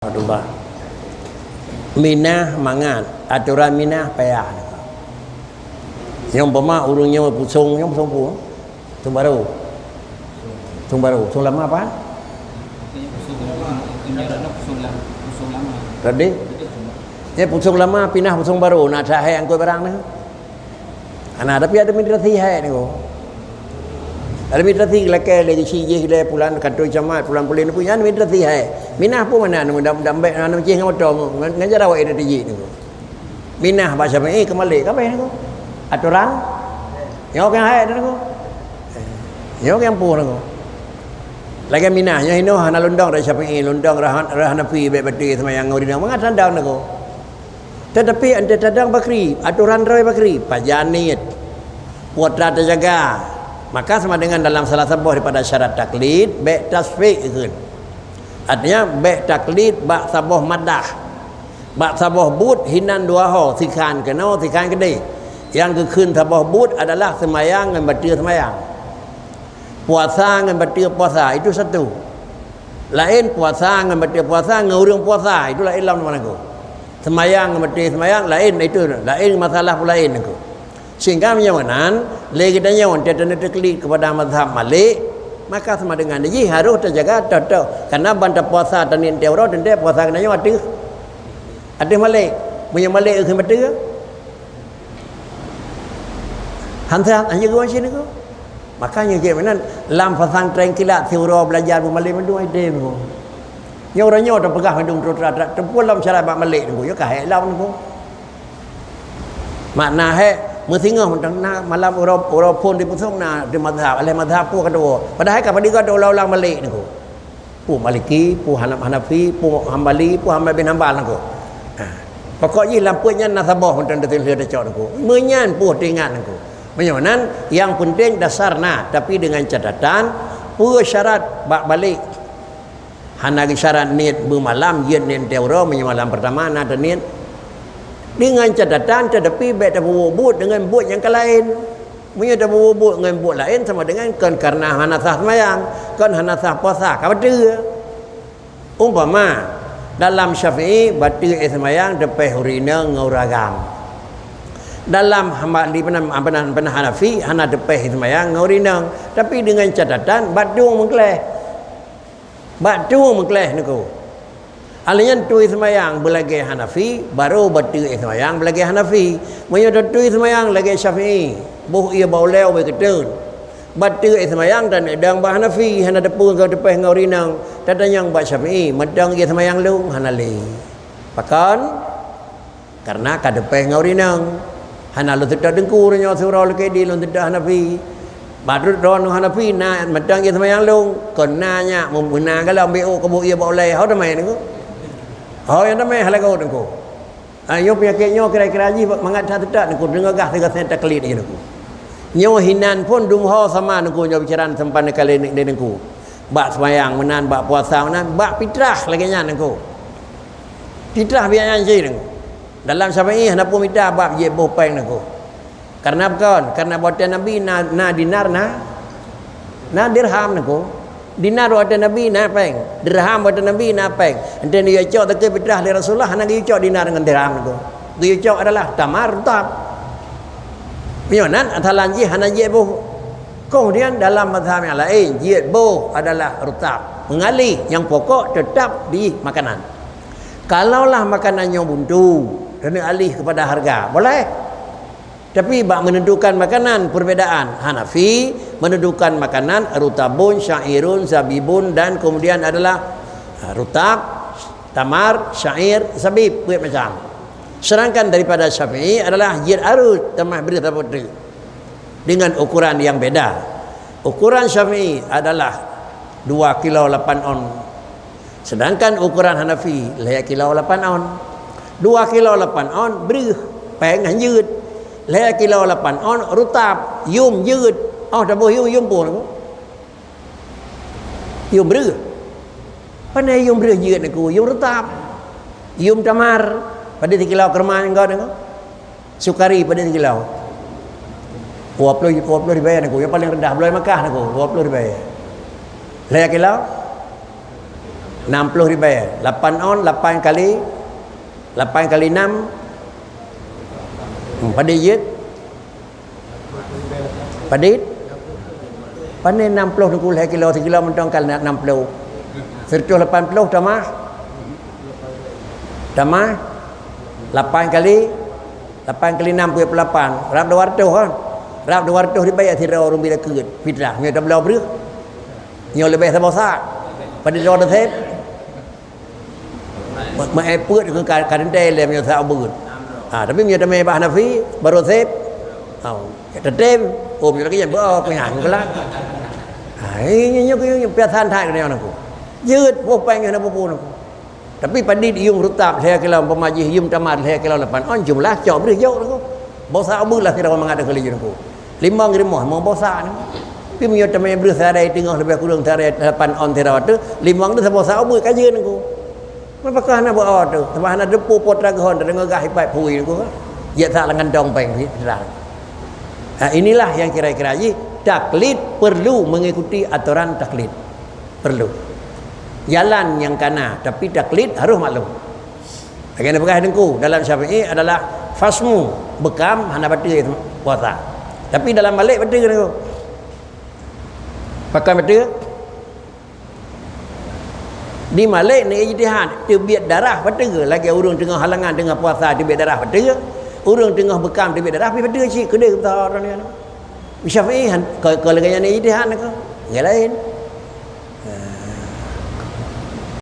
Alhamdulillah. Minah mangan, aturan minah payah. Yang umpama urungnya pusung, yang pusung pun. Tung baru. Pusung lama apa? Pusung lama. Tadi? Ya pusung lama pindah pusung baru nak cahaya angkut barang ni. Ana tapi ada midrasi hai ni ko. Ada midrasi lelaki lagi sijih le pulan kantor jamaat pulan pulin punya midrasi hai. Minah pun mana nu dambek anu cih ngotong ngajar awak ini tiji ni ko. Minah bahasa mai kembali ka ni ko. Aturan yo kan hai ni ko. Yo kan pu ni ko. Lagi minahnya ini hana lundang dari Syafi'i, lundang Hanafi baik beti sama yang ngori nang mangat tandang ni ko. Tetapi anda tandang bakri, aturan rai bakri, pajanit. Putra terjaga. Maka sama dengan dalam salah satu daripada syarat taklid, baik tasfiq ikun. Artinya baik taklid, bak saboh madah. Bak saboh but hinan dua ho, sikan kena, sikan gede. Yang kekun saboh but adalah semayang dan batir semayang. Puasa dengan batir puasa, itu satu. Lain puasa dengan batir puasa, ngurung puasa, itu lain dalam mana ko. Semayang dengan batir semayang, lain itu. Lain masalah pun lain ko. Sehingga menyamanan lagi tanya orang tidak terklik kepada mazhab Malik, maka sama dengan ini harus terjaga tetap karena bantah puasa dan yang teori dan dia puasa kena nyawa ada Malik punya Malik ke betul hantar hanya gua sini ko makanya je mana lam pesantren kilat teori belajar bu Malik mendu ide ko nyawa tak pegah mendung terus tempul dalam syarat Malik ko yo kahai lam ko makna Mesingah malam orang pun di pusung na di mazhab oleh mazhab pu kedua. Padahal kapal dia ada ulang Malik ni ko. Pu Maliki, pu Hanafi, pu Hambali, pu Ahmad bin Hanbal ko. Pokoknya lampunya nasabah untuk detil dia cak ko. Menyan pu tingan ko. Menyanan yang penting dasarna tapi dengan catatan pu syarat bak balik. Hanagi syarat niat bermalam yen nen teoro menyamalam pertama na niat dengan catatan tetapi baik tak berbut dengan but yang lain punya tak berbut dengan but lain sama dengan karena hanasah semayang kan hanasah puasa kata umpama dalam Syafi'i batil semayang depan urina nguragam dalam Hambali pernah Hanafi hana depan semayang ngurina tapi dengan catatan badung mengkeleh ni ko. Alian tui semayang belagi Hanafi baru batil semayang belagi Hanafi menyodot tui semayang lagi Syafi'i buh ia bauleu begitu batil semayang dan edang bah Hanafi hana depung ke depan ngaurinang tadanya yang bah Syafi'i medang ia semayang lung hanali pakan karena ka depan ngaurinang hana lu tidak dengku nya surau lagi di lu tidak Hanafi badut don Hanafi na medang ia semayang lung kenanya memuna kalau ambil ke buh ia bauleu hau damai ni oh yang namanya halak kau dengku. Ayo penyakitnya kira-kira aji mangat tak dengku dengar gah tiga sen taklid ni dengku. Nyo hinan pun dumho sama dengku nyo bicaran sempan kali ni dengku. Bak semayang menan bak puasa menan bak fitrah lagi nya dengku. Fitrah biar anji dengku. Dalam Syafi'i hendak pun fitrah bab ye boh peng dengku. Karena bukan karena buatan Nabi na dinar na dirham dengku. Dinar buatan Nabi na peng, dirham buatan Nabi na peng. Enten dia cok tak fitrah dari Rasulullah, nak dia cok dinar dengan dirham tu. Dia cok adalah tamar tab. Mionan atalan ji hana je boh. Kemudian dalam mazhab yang lain, jid boh adalah rutab. Mengalih yang pokok tetap di makanan. Kalaulah makanan yang buntu dan alih kepada harga, boleh. Tapi bak menentukan makanan perbezaan Hanafi menentukan makanan rutabun, syairun, zabibun dan kemudian adalah rutab, tamar, syair, zabib macam. Sedangkan daripada Syafi'i adalah jir arut tamah berita putri dengan ukuran yang beda. Ukuran Syafi'i adalah 2 kilo 8 on. Sedangkan ukuran Hanafi 2 kilo 8 on. 2 kilo 8 on beri pengยืด Leh kilo 8 on rutab yumยืด dah boleh yum pun yum beri pandai yum beriยืดaku yum rutab yum tamar pada 3 kilo kerman engkau dengar sukari pada 3 kilo 20 ribu aku yang paling rendah boleh Makkah aku 20 ribu leh kilo 60 ribu. 8 on 8 kali 8 kali 6 padiyit padit panen 60 dengan kuliah kilo 3 kilo mentongkan 60 180 tambah 8 kali 6 puluh 8 rap 200 kan rap 200 dibayar tidak orang bila ket fitrah nya tak belau beruk nya lebih sabosa pada dua tep mai put dengan kadang le nya sa beut tapi nya tamai bah nafi baru tep tem ôm nya cái bữa cái hàng cái lá nya piasan thai này akuยืดพวกไปเงินนะพวกปูน tapi pandit yung rutab saya kalau pemajih yung tamat saya kalau lepan on jumlah jauh beri jauh aku bosa abu lah kira mengada kali aku 5 rimah mau bosa ni tapi punya temai beri saya tengah lebih kurang saya lepan on terawat tu 5 tu bosa abu kajian aku apakah nak buat tu sebab nak depu potra gahon dengan gah hipai pui aku ya tak lengan dong peng fitrah inilah yang kira-kira taklid perlu mengikuti aturan taklid perlu jalan yang kana tapi taklid harus maklum. Agak apa dengku dalam Syafi'i adalah fasmu bekam hana batil puasa. Tapi dalam Malik batil dengku. Pakai batil. Di Malik ni ijtihad tebiat darah batil lagi urang tengah halangan tengah puasa tebiat darah batil. Urang tengah bekam tebiat darah batil cik kedai kita orang ni. Syafi'i kalau gaya ni ijtihad nak. Yang lain